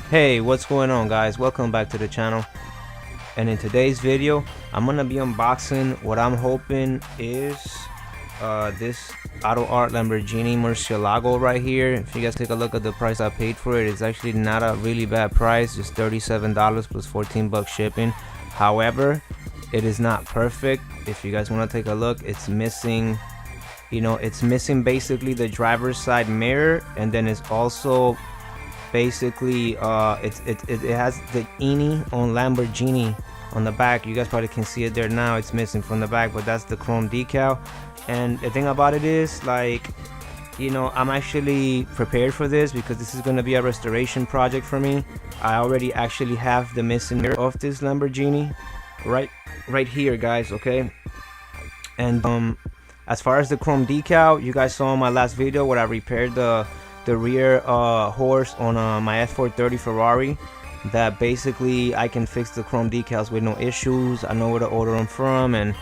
Hey, what's going on, guys? Welcome back to the channel. And in today's video I'm gonna be unboxing what I'm hoping is this AUTOart Lamborghini Murcielago right here. If you guys take a look at the price I paid for it, it's actually not a really bad price, just $37 plus 14 bucks shipping. However, it is not perfect. If you guys want to take a look, it's missing, it's missing basically the driver's side mirror, and then it's also basically it has the INI on Lamborghini on the back. You guys probably can see it there now. It's missing from the back, but that's the chrome decal. And the thing about it is, like, I'm actually prepared for this because this is going to be a restoration project for me. I already actually have the missing mirror of this Lamborghini right here, guys. Okay, and as far as the chrome decal, you guys saw in my last video where I repaired the rear horse on my F430 Ferrari, that basically I can fix the chrome decals with no issues. I know where to order them from, and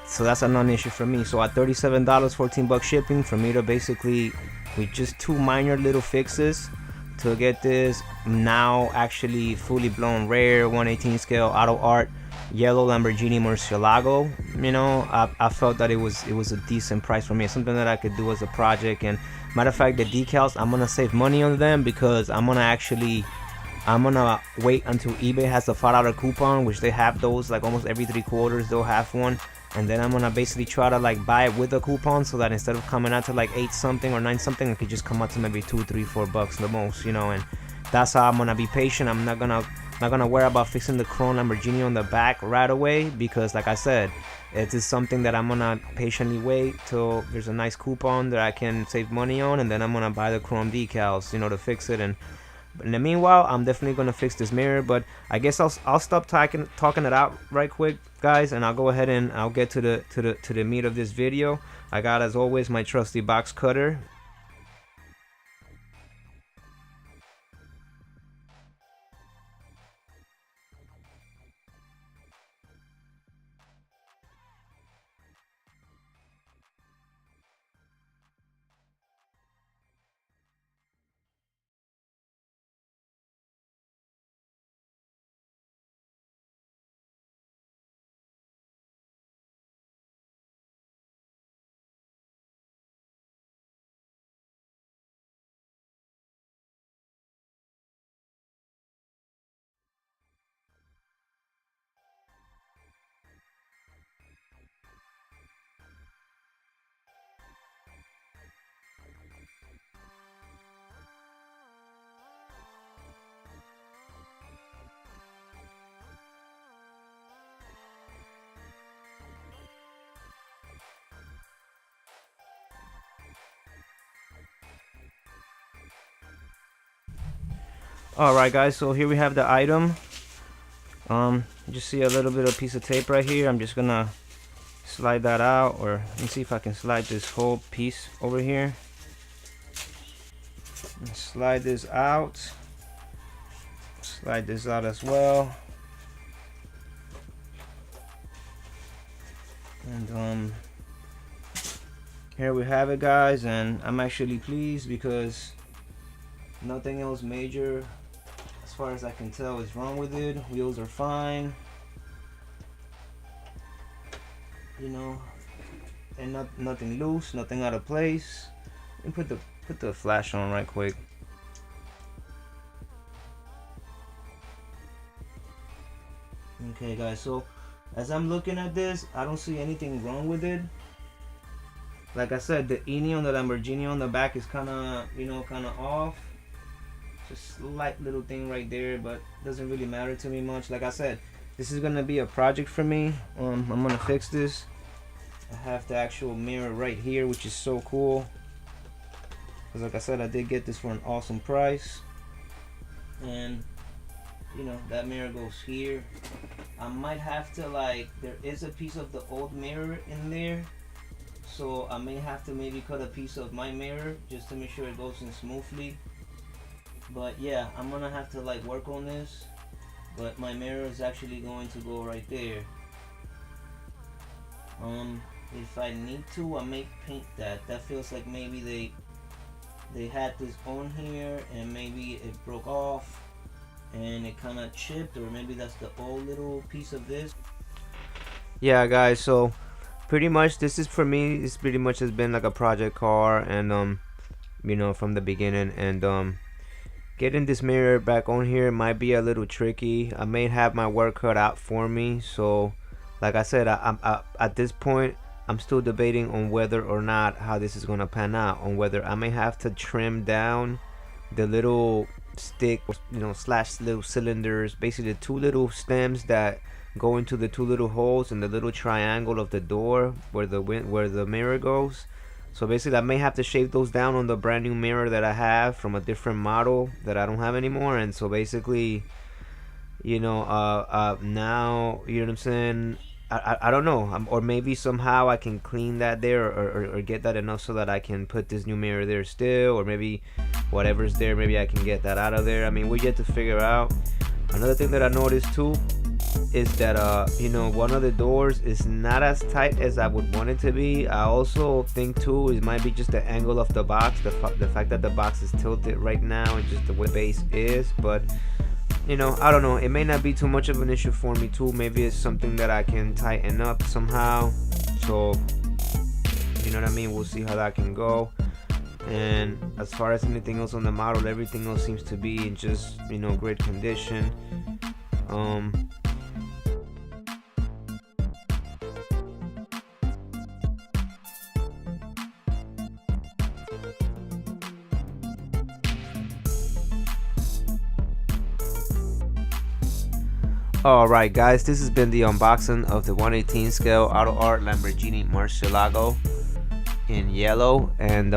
so that's a non-issue for me. So at $37, 14 bucks shipping, for me to basically, with just two minor little fixes, to get this now actually fully blown rare 1/18 scale AUTOart yellow Lamborghini Murcielago, I felt that it was a decent price for me. It's something that I could do as a project. And matter of fact, the decals, I'm gonna save money on them because I'm gonna wait until eBay has a $5 coupon, which they have those like almost every 3 quarters. They'll have one, and then I'm gonna basically try to like buy it with a coupon, so that instead of coming out to like 8 something or 9 something, it could just come out to maybe 2, 3, 4 bucks the most, and that's how I'm gonna be patient. I'm not gonna worry about fixing the chrome Lamborghini on the back right away, because like I said, it is something that I'm gonna patiently wait till there's a nice coupon that I can save money on, and then I'm gonna buy the chrome decals, to fix it. And in the meanwhile, I'm definitely gonna fix this mirror. But I guess I'll stop talking it out right quick, guys, and I'll go ahead and I'll get to the meat of this video. I got, as always, my trusty box cutter. Alright, guys, so here we have the item. Just see a little bit of piece of tape right here. I'm just gonna slide that out, or let me see if I can slide this whole piece over here. Slide this out. Slide this out as well. And here we have it, guys, and I'm actually pleased because nothing else major, as far as I can tell, is wrong with it. Wheels are fine, and nothing loose, nothing out of place. Let me put the flash on right quick. Okay, guys, so as I'm looking at this, I don't see anything wrong with it. Like I said, the INI on the Lamborghini on the back is kind of off. Just slight little thing right there, but doesn't really matter to me much. Like I said, this is gonna be a project for me. I'm gonna fix this. I have the actual mirror right here, which is so cool, because like I said, I did get this for an awesome price. And that mirror goes here. I might have to, like, there is a piece of the old mirror in there, so I may have to maybe cut a piece of my mirror just to make sure it goes in smoothly. But yeah, I'm gonna have to like work on this. But my mirror is actually going to go right there. If I need to, I may paint that. That feels like maybe they had this on here and maybe it broke off. and it kind of chipped, or maybe that's the old little piece of this. Yeah guys, so pretty much this is for me, this pretty much has been like a project car, and you know, from the beginning, and getting this mirror back on here might be a little tricky. I may have my work cut out for me. So like I said, I at this point I'm still debating on whether or not how this is gonna pan out, on whether I may have to trim down the little stick, you know, slash little cylinders, basically the two little stems that go into the two little holes in the little triangle of the door where the mirror goes. So basically I may have to shave those down on the brand new mirror that I have from a different model that I don't have anymore. And so basically, you know, now, you know what I'm saying, I don't know, or maybe somehow I can clean that there, or get that enough so that I can put this new mirror there still, or maybe whatever's there, maybe I can get that out of there. I mean, we yet to figure out. Another thing that I noticed too is that you know, one of the doors is not as tight as I would want it to be. I also think too it might be just the angle of the box, the fact that the box is tilted right now, and just the way the base is. But you know, I don't know, it may not be too much of an issue for me too. Maybe it's something that I can tighten up somehow. So you know what I mean, we'll see how that can go. And as far as anything else on the model, everything else seems to be in just, you know, great condition. Alright guys, this has been the unboxing of the 1/18 scale AUTOart Lamborghini Murcielago in yellow. And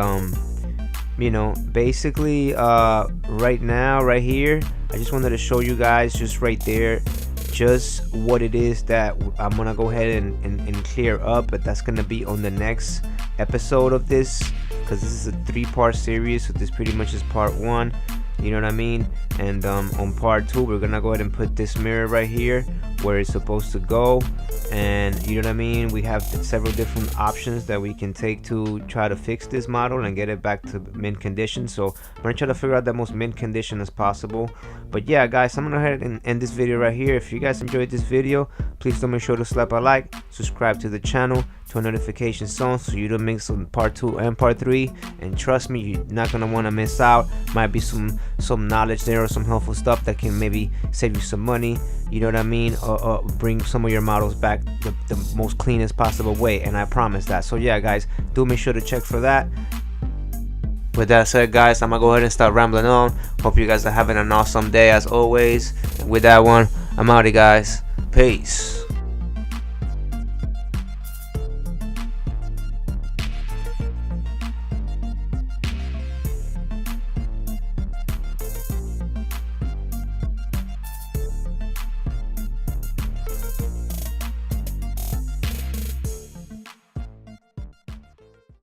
you know, basically right now, right here, I just wanted to show you guys just right there just what it is that I'm gonna go ahead and clear up. But that's gonna be on the next episode of this, because this is a 3-part series, so this pretty much is part 1. You know what I mean? And on part 2, we're gonna go ahead and put this mirror right here where it's supposed to go. And you know what I mean, we have several different options that we can take to try to fix this model and get it back to mint condition. So I'm gonna try to figure out the most mint condition as possible. But yeah guys, I'm gonna go ahead and end this video right here. If you guys enjoyed this video, please do make sure to slap a like, subscribe to the channel, turn notifications on so you don't miss on part 2 and part 3. And trust me, you're not gonna want to miss out. Might be some knowledge there, or some helpful stuff that can maybe save you some money, you know what I mean, or bring some of your models back the most cleanest possible way. And I promise that. So yeah guys, do make sure to check for that. With that said guys, I'm gonna go ahead and start rambling on. Hope you guys are having an awesome day as always. And with that one, I'm outie guys. Peace.